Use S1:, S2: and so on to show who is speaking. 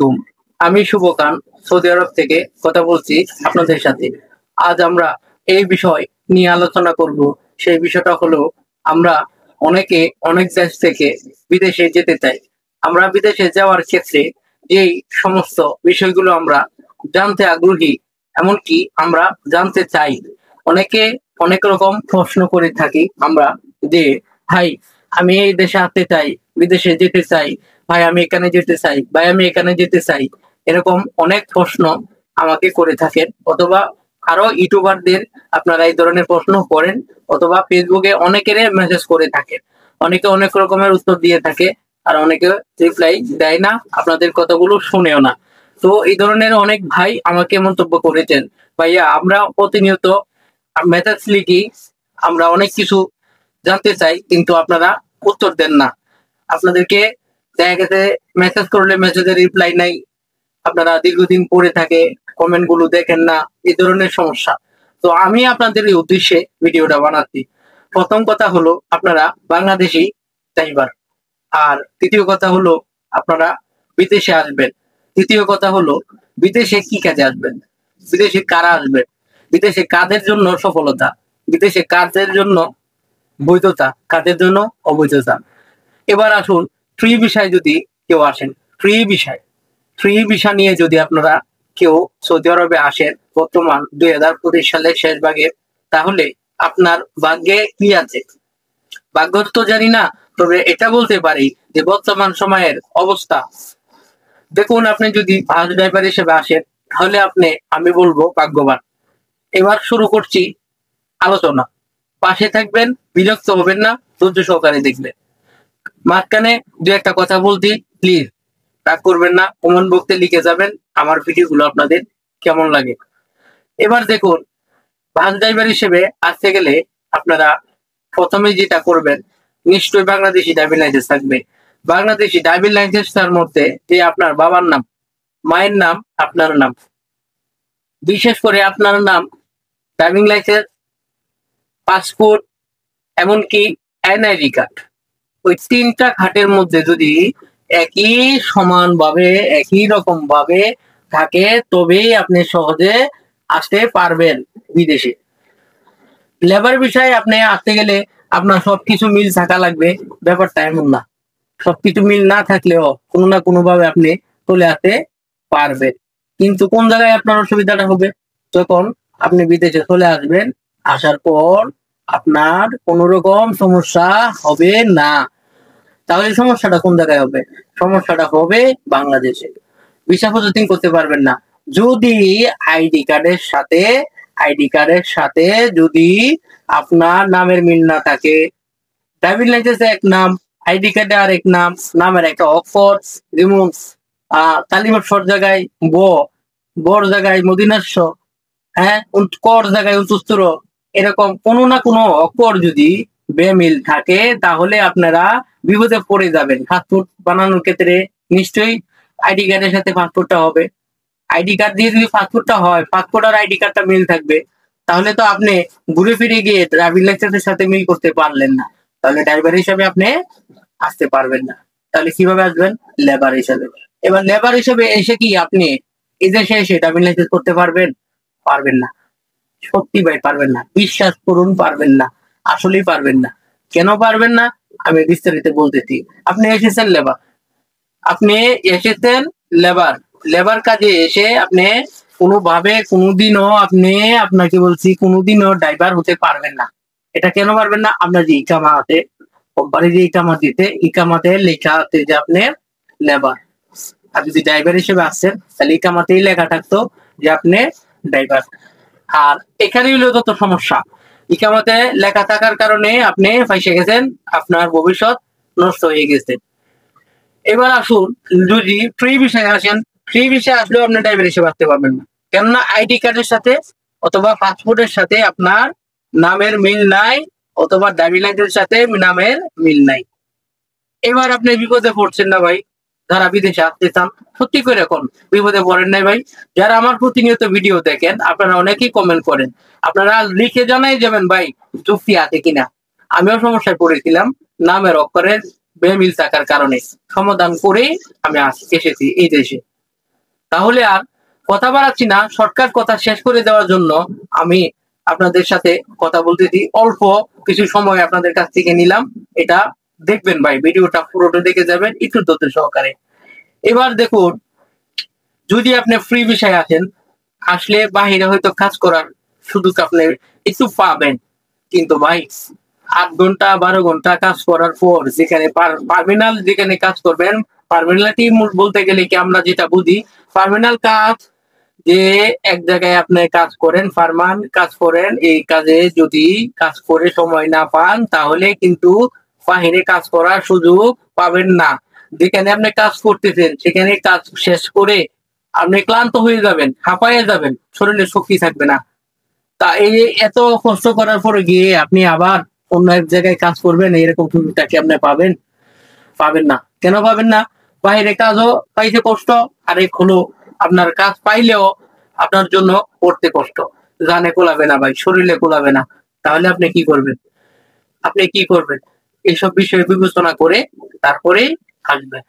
S1: তুম আমি শুভ খান সৌদি আরব থেকে কথা বলছি আপনাদের সাথে। আজ আমরা এই বিষয় নিয়ে আলোচনা করব। সেই বিষয়টা হলো আমরা অনেকে অনেক দেশ থেকে বিদেশে যেতে চাই। আমরা বিদেশে যাওয়ার ক্ষেত্রে যেই সমস্ত বিষয়গুলো আমরা জানতে আগ্রহী, এমনকি আমরা জানতে চাই। অনেকে অনেক রকম প্রশ্ন করে থাকি আমরা যে, ভাই আমি এই দেশে আসতে চাই, বিদেশে যেতে চাই, ভাই আমি এখানে যেতে চাই, ভাই আমি এখানে যেতে চাই। এরকম অনেক প্রশ্ন আমাকে করে থাকেন, অথবা আরো ইউটিউবারদের আপনারা এই ধরনের প্রশ্ন করেন, অথবা ফেসবুকে অনেকের মেসেজ করে থাকেন। অনেকে অনেক রকমের উত্তর দিয়ে থাকে, আর অনেকে রিপ্লাই দেয় না, আপনাদের কথাগুলো শুনেও না। তো এই ধরনের অনেক ভাই আমাকে মন্তব্য করেছেন, ভাইয়া আমরা প্রতিনিয়ত মেসেজ লিখি, আমরা অনেক কিছু জানতে চাই, কিন্তু আপনারা উত্তর দেন না। আপনাদেরকে দেখা গেছে মেসেজ করলে মেসেজের রিপ্লাই নাই, আপনারা দীর্ঘদিন পড়ে থাকে, কমেন্ট গুলো দেখেন না, এই ধরনের সমস্যা। তো আমি আপনাদের এই উদ্দেশ্যে ভিডিওটা বানাচ্ছি। প্রথম কথা হলো আপনারা বাংলাদেশি ড্রাইভার, আর তৃতীয় কথা হলো আপনারা বিদেশে আসবেন। তৃতীয় কথা হলো বিদেশে কি কাজে আসবেন, বিদেশে কারা আসবেন, বিদেশে কাদের জন্য সফলতা, বিদেশে কাদের জন্য বৈধতা, কাদের জন্য অবৈধতা। এবার আসুন, ফ্রি ভিসায় যদি কেউ আসেন, ফ্রি ভিসায়, ফ্রি ভিসা নিয়ে যদি আপনারা কেউ সৌদি আরবে আসেন বর্তমান 2025 সালের শেষ ভাগে, তাহলে আপনার ভাগ্যে কি আছে? ভাগ্য তো জানি না, তবে এটা বলতে পারি যে বর্তমান সময়ের অবস্থা দেখুন, আপনি যদি বাস ড্রাইভার হিসেবে আসেন তাহলে আমি বলবো ভাগ্যবান। এবার শুরু করছি আলোচনা। পাশে থাকবেন, বিরক্ত হবেন না, ধৈর্য সহকারে দেখবেন। মাঝখানে দু একটা কথা বলছি, প্লিজ রাগ করবেন না, কমেন্ট বক্সে লিখে যাবেন আমার ভিডিওগুলো আপনাদের কেমন লাগে। এবার দেখুন, বাস ড্রাইভার হিসেবে আসতে গেলে আপনারা প্রথমে যেটা করবেন, নিশ্চয়ই বাংলাদেশি ড্রাইভিং লাইসেন্স থাকবে। বাংলাদেশি ড্রাইভিং লাইসেন্সটার মধ্যে যে আপনার বাবার নাম, মায়ের নাম, আপনার নাম, বিশেষ করে আপনার নাম, ড্রাইভিং লাইসেন্স, পাসপোর্ট, এমনকি এনআইডি কার্ড, ওই তিনটা খাতের মধ্যে যদি একই সমানভাবে একই রকম ভাবে থাকে, তবেই আপনি সহজে আসতে পারবেন বিদেশে। লেবার বিষয়ে আপনি আসতে গেলে আপনার সবকিছু মিল থাকা লাগবে, ব্যাপারটা এমন না। সবকিছু মিল না থাকলেও কোনো না কোনো ভাবে আপনি চলে আসতে পারবেন। কিন্তু কোন জায়গায় আপনার অসুবিধাটা হবে? যখন আপনি বিদেশে চলে আসবেন, আসার পর আপনার কোন রকম সমস্যা হবে না। তাহলে সমস্যাটা কোন জায়গায় হবে? সমস্যাটা হবে বাংলাদেশে। ভিসা প্রসেসিং করতে পারবেন না যদি আইডি কার্ডের সাথে, আইডি কার্ডের সাথে যদি আপনার নামের মিল না থাকে। ড্রাইভিং লাইসেন্সে এক নাম, আইডি কার্ডে আরেক নাম, নামের একটা অক্ষর যেমন কালিমার সর জায়গায় ব, বর জায়গায় মদিনাস্য, হ্যাঁ, কর জায়গায় উচ্চস্তর, এরকম কোনো না কোনো অক্ষর যদি বেমিল থাকে তাহলে আপনারা বিপদে পড়ে যাবেন। পাসপোর্ট বানানোর ক্ষেত্রে নিশ্চয়ই আইডি কার্ডের সাথে পাসপোর্টটা হবে। আইডি কার্ড দিয়ে যদি পাসপোর্টটা হয়, পাসপোর্ট আর আইডি কার্ডটা মিল থাকবে, তাহলে তো আপনি ঘুরে ফিরে গিয়ে ড্রাইভিং লাইসেন্সের সাথে মিল করতে পারলেন না, তাহলে ড্রাইভার হিসাবে আপনি আসতে পারবেন না। তাহলে কিভাবে আসবেন? লেবার হিসাবে। এবার লেবার হিসাবে এসে কি আপনি এই দেশে এসে ড্রাইভিং লাইসেন্স করতে পারবেন? পারবেন না। সত্যি ভাই পারবেন না, বিশ্বাস করুন পারবেন না, আসলেই পারবেন না। কেন পারবেন না আমি বিস্তারিত বলতেছি। আপনি এসেছেন লেবার, আপনি এসেছেন লেবার, লেবার কাজে এসে আপনি কোনোভাবে কোনোদিনও আপনাকে বলছি কোনোদিনও ড্রাইভার হতে পারবেন না। এটা কেন পারবেন না? আপনার যে ইকামা আছে, কোম্পানি যে ইকামা দিতে, ইকামাতে লেখা আছে যে আপনি লেবার। আর যদি ড্রাইভার হিসেবে আসছেন তাহলে ইকামাতেই লেখা থাকতো যে আপনি ড্রাইভার। আর এখানে হলো যত সমস্যা, ইকামাতে লেখা থাকার কারণে আপনি ফাইসে গেছেন, আপনার ভবিষ্যৎ নষ্ট হয়ে গেছে। এবার আসুন, যদি ফ্রি ভিসায় আসেন, ফ্রি ভিসায় আসলেও আপনি ড্রাইভার হিসেবে আসতে পারবেন না, কেননা আইডি কার্ডের সাথে অথবা পাসপোর্টের সাথে আপনার নামের মিল নাই, অথবা ড্রাইভিং লাইসেন্সের সাথে নামের মিল নাই। এবার আপনি বিপদে পড়ছেন না ভাই? যারা বিদেশে আসতে চান, সত্যি করে এখন বিপদে পড়েন নাই ভাই? যারা আমার প্রতিনিয়ত ভিডিও দেখেন, আপনারা অনেকেই কমেন্ট করেন, আপনারা লিখে জানাই যাবেন ভাই চুক্তি আছে কিনা। আমিও সমস্যায় পড়েছিলাম নামের অক্ষরের বেমিল থাকার কারণে, সমাধান করে আমি এসেছি এই দেশে। তাহলে আর কথা বাড়াচ্ছি না, শর্টকাট কথা শেষ করে দেওয়ার জন্য আমি আপনাদের সাথে কথা বলতেছি। অল্প কিছু সময় আপনাদের কাছ থেকে নিলাম, এটা দেখবেন ভাই, ভিডিওটা পুরোটা দেখে যাবেন একটু ধৈর্য সহকারে। এবার দেখুন, যদি আপনি ফ্রি বিষয়ে আসেন, আসলে বাহিরে হয়তো কাজ করার সুযোগ আপনি একটু পাবেন, কিন্তু ভাই 8 ঘন্টা 12 ঘন্টা কাজ করার পর যেখানে পার্মিনাল যেখানে কাজ করবেন, পার্মিনালিটি বলতে গেলে কি আমরা যেটা বুঝি, পার্মিনাল কাজ যে এক জায়গায় আপনি কাজ করেন, ফারমান কাজ করেন, এই কাজে যদি কাজ করে সময় না পান তাহলে কিন্তু বাহিরে কাজ করার সুযোগ পাবেন না। যেখানে আপনি কাজ করতেছেন সেখানে কাজ শেষ করে আপনি ক্লান্ত হয়ে যাবেন, হাঁপায়ে যাবেন, শরীরে শক্তি থাকবে না। তা এই এত কষ্ট করার পরে গিয়ে আপনি আবার অন্য এক জায়গায় কাজ করবেন, এরকম সুযোগটা কি আপনি পাবেন? পাবেন না। কেন পাবেন না? বাইরে কাজও পাইতে কষ্ট, আরেক হলো আপনার কাজ পাইলেও আপনার জন্য করতে কষ্ট। জানে কোলাবে না ভাই, শরীরে কোলাবে না। তাহলে আপনি কি করবেন? আপনি কি করবেন? এইসব বিষয় বিবেচনা করে তারপরে আসবেন।